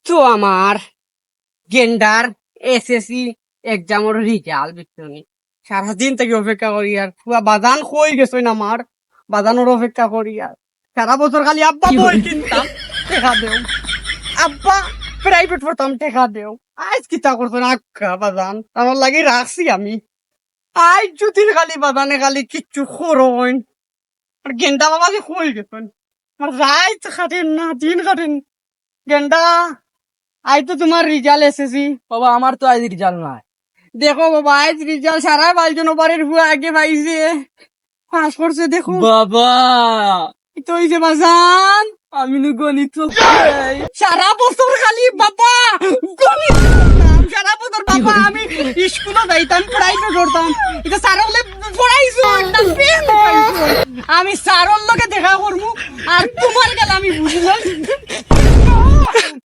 তো আমার গেন্ডার এসএসসি এক্সামের রেজাল্ট বিতরণী সারাদিন থেকে অপেক্ষা করি আর পুরা বাজান হয়ে গেছে না আমার বাজানোর অপেক্ষা করি আর সারা বছর খালি আব্বা বই কিনতাম টেকা দেও আব্বা প্রাইভেট পড়তাম টেকা দেও আজ কিতা করছো না আক্কা বাজান আমার লাগি রাখছি আমি আজ জুতির খালি বাজানে খালি কিচ্ছু খরইন আর গেন্ডা বাবা যে হয়ে গেছেন আর রাত খাটেন না দিন খাটেন গেন্ডা আজ তো তোমার রেজাল্ট এসেছি বাবা আমার তো আজ রেজাল্ট নাই। দেখো বাবা আজ রেজাল্ট সারা বাইজন বাড়ির হুয়া আগে পাইছে পাস করছে দেখো বাবা তো হইছে বাজান আমি নু গণিত সারা বছর খালি বাবা গণিত পড়তাম, সারা বছর বাবা আমি স্কুলে যাইতাম প্রাইভেট করতাম এটা স্যার হলে পড়াইছো একটা পেন পাইছো আমি স্যারের লগে দেখা করবো আর তোমার গেলে আমি বুঝলাম